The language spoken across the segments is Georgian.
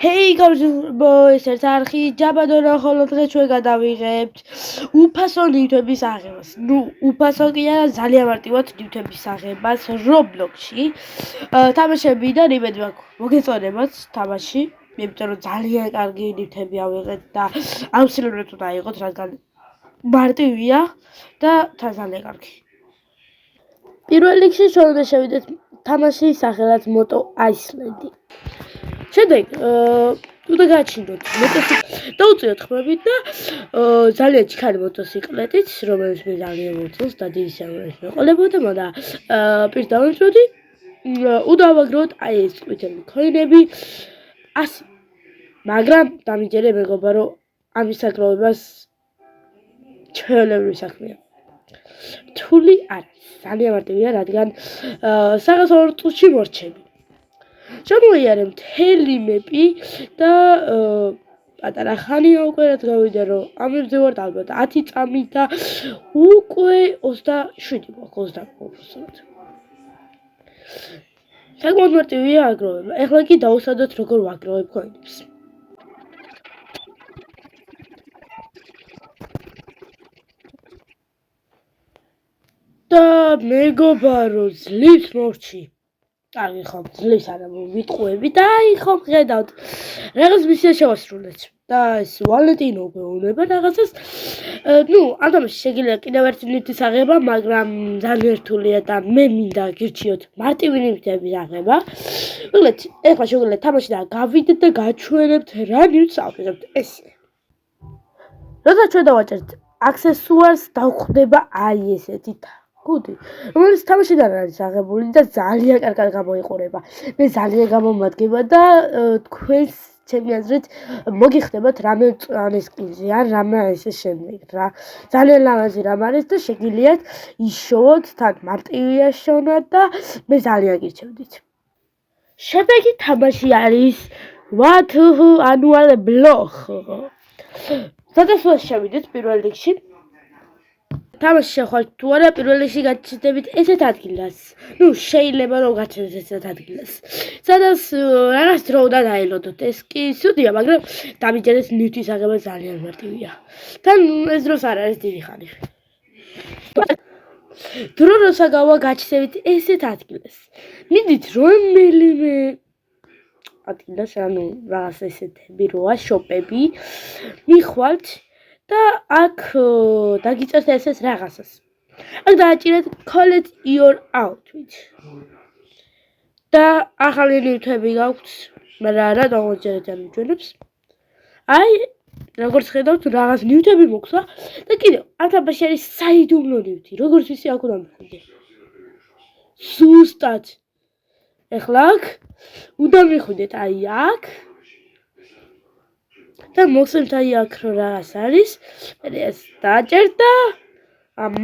ჰეი გამარჯობა, ეს ერთ არხი ჯაბადონა, ხოლო დღეს ჩვენ გადავიღებთ უფასო ნივთების აღებას. უფასო კი არა, ძალიან მარტივად ნივთების აღებას Roblox-ში. თამაშები და იმედი მაქვს მოგეწონებათ თამაში, იმიტომ რომ ძალიან კარგი ნივთები ავიღეთ და აუცილებლად უნდა აიღოთ, რადგან მარტივია და ძალიან კარგი. პირველ რიგში ჩვენ უნდა შევიდეთ თამაშის სახელად Moto Island-ი. შემდეგ უნდა გააჩინოთ დაუწიოთ ხმებით და ძალიან ჩქარი მოტოციკლეტით, რომელიც მე ძალიან მოწონს და დიდი სიამოვნებით მეყოლებოდა, მაგრამ პირს დავამჯერდი, უნდა ავაგროთ აი ეს ყვითელი ქოინები 100. მაგრამ დამიჯერე მეგობა, რომ ამის საკრავებას ჩვეულებრივი საქმეა. რთული არა, ძალიან მარტივია, რადგან საგასავალ წუთში მორჩები. შემოიარე მთელი მეპი და პატარა ხანია უკვე რაც გავიდა, რომ ამებრძევართ ალბათ 10 წამი და უკვე 27 გვაქვს, 28. საკმაოდ მარტივია აგროვება. ეხლა კი დავუსადოთ როგორ ვაგროვებ ქოინებს. და მეგობარო ძლივს მორჩი. აი ხომ ძლივს არა ვიტყუები და აი ხომ ხედავთ რაღაც მისია შევასრულეთ და ეს ვალენტინო გვეუბნება რაღაცას ამ თამაში შეგიძლია კიდევ ერთი ნივთის აღება, მაგრამ ძალიან რთულია და მე მინდა გირჩიოთ მარტივი ნივთების აღება. ეხლა შეგიძლიათ თამაში და გავიდეთ და გაჩვენებთ რა ნივთს ავიღებთ. ესე როცა ჩვენ დავაჭერთ აქსესუარს დავხვდება აი ესეთი გუდი, რომელიც თამაშიდან არის აღებული და ძალიან კარგად გამოიყურება. მე ძალიან გამომადგება და თქვენს ჩემი აზრით მოგიხდებათ რამე წვანის კილზე ან რამე ესე შემდეგ რა. ძალიან ლამაზი რამ არის და შეგიძლიათ იშოვოთ, თან მარტივია შოვნა და მე ძალიან გირჩევდით. შემდეგი თამაში არის What Annual Block. სადაც შევიდეთ პირველ რიგში. თამაში შეხვალთ თუ არა, პირველ რიგში გაჩნდებით ესეთ ადგილას. შეიძლება რომ გაჩნდეთ ესეთ ადგილას. სადაც რაღაც დრო უნდა დაელოდოთ. ეს კი სუდია, მაგრამ დამიჯერეთ ნივთის აღება ძალიან მარტივია. თან ეს დროს არ არის დიდი ხანი. დრო როცა გავა გაჩნდებით ესეთ ადგილას. მიდით რომელიმე ადგილას, ანუ რაღაც ესეთები როა შოპები, მიხვალთ და აქ დაგიწერთ ესეს რაღაცას. აქ დააჭირეთ collect your outfit. და ახალი ნივთები გაქვთ, მაგრამ რა დავაჭერეთ ამ ნივთებს. აი, როგორც ხედავთ, რაღაც ნივთები მოგცა და კიდევ ამ თამაში არის საიდუმლო ნივთი, როგორც ისე აქ უნდა მივხვდე. ზუსტად. ეხლა აქ უნდა მივხვდეთ აი აქ და მოგცემთ აი აქ რო რაღაც არის, მე ეს დააჭერთ და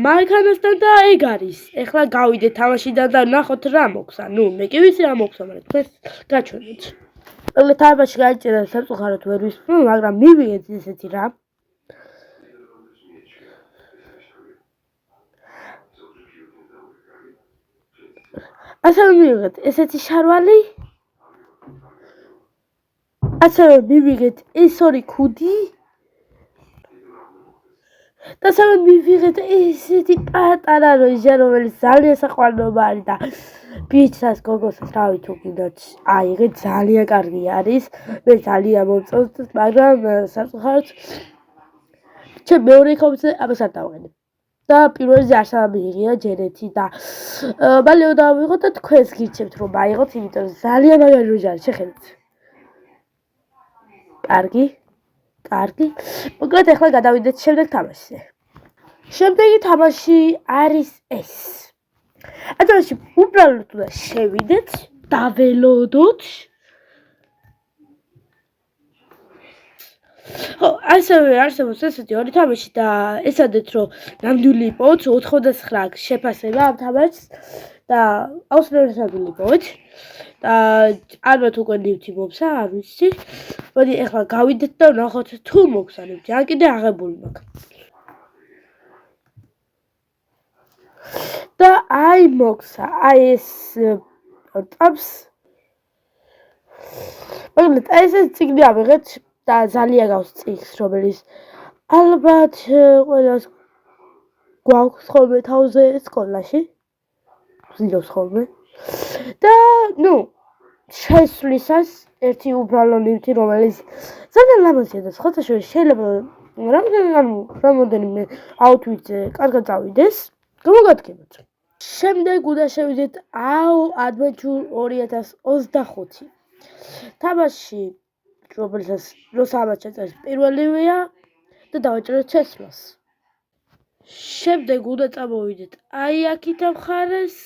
მანქანასთან და ეგ არის. ეხლა გავიდეთ თამაშიდან და ნახოთ რა მოგცა. მე კი ვიცი რა მოგცა, მაგრამ თქვენ გაჩვენეთ. თამაში გაიჭერა სამწუხაროდ ვერ ვისწრებ, მაგრამ მივიღეთ ესეთი რა. ასევე მივიღეთ ესეთი შარვალი. ასევე მივიღეთ ეს ორი ქუდი. და ასევე მივიღეთ ესეთი პატარა როჟა, რომელიც ძალიან საყვარლობა არის და ბიჭსაც გოგოსაც რავი თუ კიდაც აიღეთ, ძალიან კარგი არის. მე ძალიან მომწონს, მაგრამ სამწუხაროდ ჩემ მეორე ხომზე ამას არ დავყენებ. და პირველზე არც არ მიიღია ჯერეთი და მალე უნდა ავიღოთ და თქვენს გირჩევთ რომ აიღოთ, იმიტომ რომ ძალიან მაგარი როჟა არის, შეხედეთ. კარგი. მოკლედ ახლა გადავიდეთ შემდეგ თამაშზე. შემდეგი თამაში არის ეს. თამაში უბრალოდ უნდა შევიდეთ, დაველოდოთ. ასევე არსებობს ესეთი ორი თამაში და ესადეთ რომ ნამდვილი იპოვოთ 99 შეფასება ამ თამაშს და აუცილებლად იპოვეთ. და ალბათ უკვე ნივთი მოგცა, არ ვიცი. მოდი ახლა გავიდეთ და ვნახოთ თუ მოგცა ნივთი, ან კიდე აღებული მაქვს. და აი მოგცა, აი ეს წამს მაგრამ ეს ციგნი ავიღეთ და ძალიან გავს წიგს, რომელიც ალბათ ყველას გვაქვს ხოლმე თავზე სკოლაში. ვზილოს ხოლმე. და შესვლისას ერთი უბრალო ნივთი, რომელიც ძალიან ლამაზია და სხვათაშორის შეიძლება რამდენიმე აუთფიტზე კარგად წავიდეს, გამოგადგებოთ. შემდეგ უნდა შევიდეთ Adventure 2025. თამაში, რომელსაც როცა ჩაწერს პირველივეა და დავაჭეროთ შესვლას. შემდეგ უნდა წამოვიდეთ აქეთ მხარეს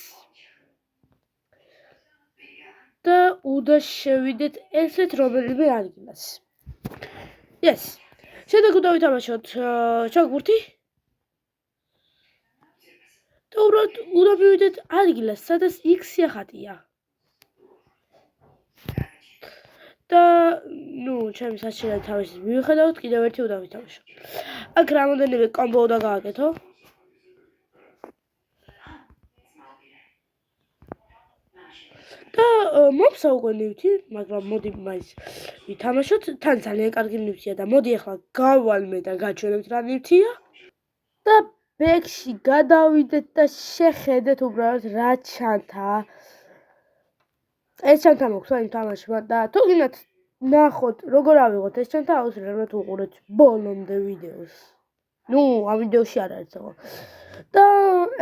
და უნდა შევიდეთ ესეთ რომელიმე ადგილას. Yes. შემდეგ უნდა ვითამაშოთ ჩოგბურთი. და უნდა მივიდეთ ადგილას, სადაც X-ი ახატია. და ჩემი საჩინო თავისით მივიხედავთ, კიდევ ერთი უნდა ვითამაშოთ. აქ რამოდენიმე კომბო უნდა გააკეთო. და მომცა უკვე ნივთი, მაგრამ მოდი მაინც ვითამაშოთ. თან ძალიან კარგი ნივთია და მოდი ახლა გავალმე და გაჩვენებთ რა ნივთია. და ბექში გადავიდეთ და შეხედეთ უბრალოდ რა ჩანთა. ეს ჩანთა მოგვცა იმ თამაშმა და თუ გინდათ ნახოთ როგორ ავიღოთ ეს ჩანთა, აუცილებლად უყურეთ ბოლომდე ვიდეოს. ამ ვიდეოში არ არის ხო. და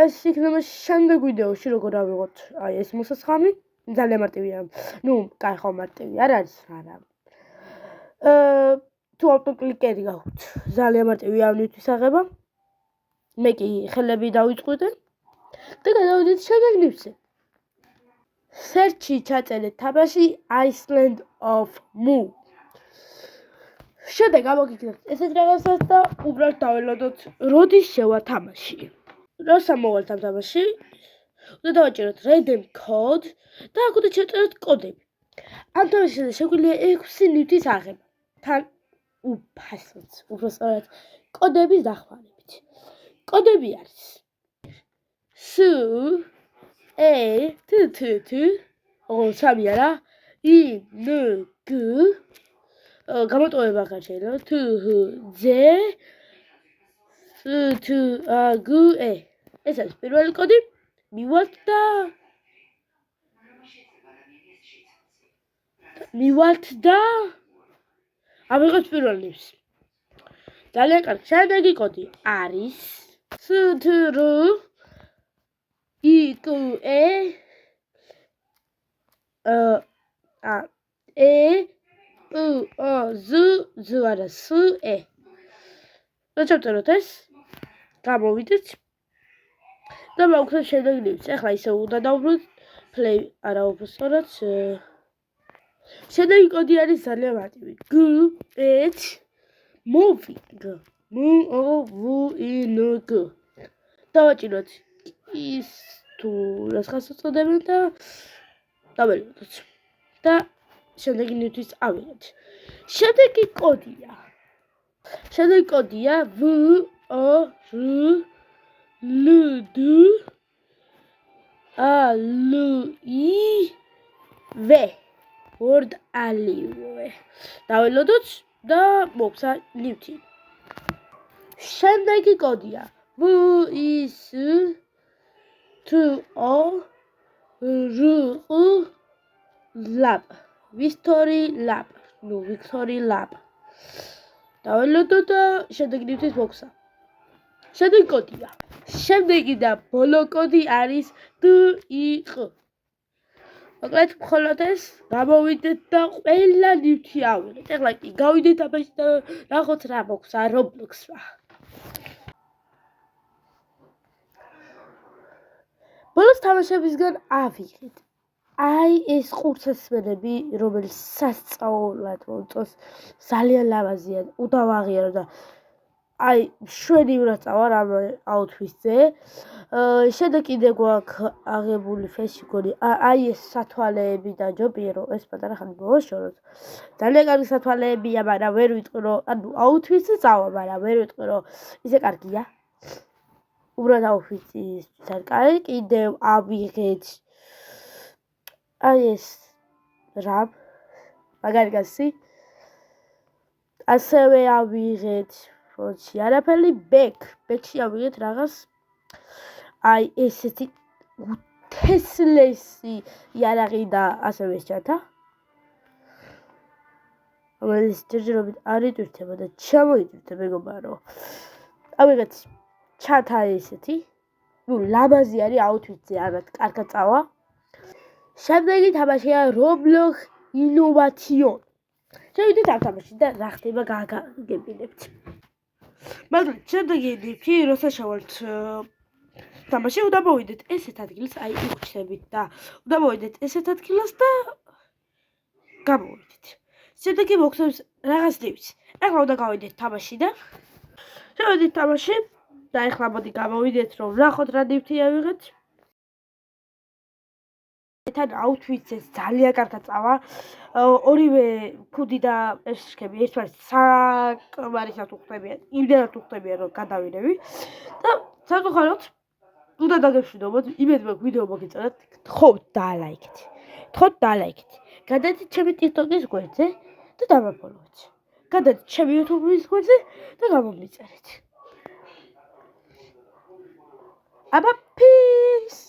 ეს იქნება შემდეგ ვიდეოში როგორ ავიღოთ ეს მოსასხამი. ძალიან მარტივია. კაი ხო მარტივი არ არის, მაგრამ თუ ავტოკლიკერი გაქვთ, ძალიან მარტივია ამ ნივთის აღება. მე კი ხელები დავიწყვილე და გადავიდეთ შემდეგ ნივთზე. Search-ი ჩაწერეთ თამაში Island of Mu. შემდეგ გამოგიქნებთ ესეთ რაღაცას და უბრალოდ დაველოდოთ როდის შევა თამაში. როცა მოვალთ ამ თამაში, უნდა დავაჭეროთ redeem code და აქ უნდა ჩაწეროთ კოდები. ამ თამაშზე შეგვიძლია 6 ნივთის აღება. თან უფასოდ, უბრალოდ კოდების დახმარებით. კოდები არის სამი არა გამოტოვება ხარ შეიძლება ეს არის პირველი კოდი. მივალთ და ავიღოთ პირველ ნივთს. ძალიან კარგი. შემდეგი კოდი არის ჩავწეროთ ეს, გამოვიდეთ და მოვხსნათ შემდეგ ნივთს. ახლა ისე უნდა დავუბრუნდეთ play არა უბრალოდ შემდეგი კოდი არის ძალიან მარტივი. moving. დავაჭიროთ ის თუ რას უწოდებენ და დაველოდოთ და შემდეგი ნივთის ავიღეთ. შემდეგი კოდია word alive. დაველოდოთ და მოგცა ნივთი. შემდეგი კოდია Victory Lab. დაველოდოთ და შემდეგი ნივთის მოგცა. შემდეგი კოდია. შემდეგი და ბოლო კოდი არის DIQ. მოკლედ მხოლოდ ეს გამოვიდეთ და ყველა ნივთი ავიღეთ. ახლა კი გავიდეთ აბაში და ნახოთ რა მოგცა Roblox-მა. ბოლოს თამაშებისგან ავიღეთ ეს ყურცესმენები, რომელიც სასწაულად მომწონს, ძალიან ლამაზია, უდავაღიარო და შვენი უნდა წავარ ამ აუთფიტზე. შემდეგ კიდე გვაქვს აღებული ფეშიგონი. ეს სათვალეები დაჯობია, რომ ეს პატარა ხანი მოვაშოროთ. ძალიან კარგი სათვალეებია, მაგრამ ვერ ვიტყვი, რომ აუთფიტზე წავა, მაგრამ ვერ ვიტყვი, რომ ისე კარგია. უბრალოდ აუთფიტის კარგი. კიდევ ავიღეთ ეს რამ მაგარი გასი. ასევე ავიღეთ როჩი არაფერი ბექში ავიღეთ რაღაც აი ესეთი უთესლესი იარაღი და ასევე ჩათა. რომელიც ჯერჯერობით არ იტვირთება და ჩამოიტვირთე მეგობარო. ავიღეთ ჩათა ესეთი. ლამაზი არის აუთფიტზე ალბათ კარგად წავა. შემდეგი თამაშია Roblox Innovation. შევიდეთ ამ თამაში და რა ხდება გაგებინებთ. მაგრამ შემდეგი ნიფი როცა შევალთ თამაში უნდა მოვიდეთ ესეთ ადგილს, აი უჩნდებით და უნდა მოვიდეთ ესეთ ადგილას და გამოვიდეთ. შემდეგი მოგხსნებს რაღაც ნიფს. ახლა უნდა გავიდეთ თამაშიდან. შევიდეთ თამაში და ახლა მოდი გამოვიდეთ რომ ნახოთ რა ნიფი ავიღეთ. თან აუთფიტზე ძალიან კარგად წავა. ორივე ქუდი და ეშკები ერთმანეთს საკმარისად უხდებიან, იმდენად უხდებიან რომ გადავიდები და სამწუხაროდ უნდა დაგეშვიდობოთ, იმედი მაქვს ვიდეო მოგეწონათ, გთხოვთ დაალაიქეთ. გადადით ჩემი TikTok-ის გვერდზე და დამაფოლოვეთ. გადადით ჩემი YouTube-ის გვერდზე და გამომიწერეთ. აბა peace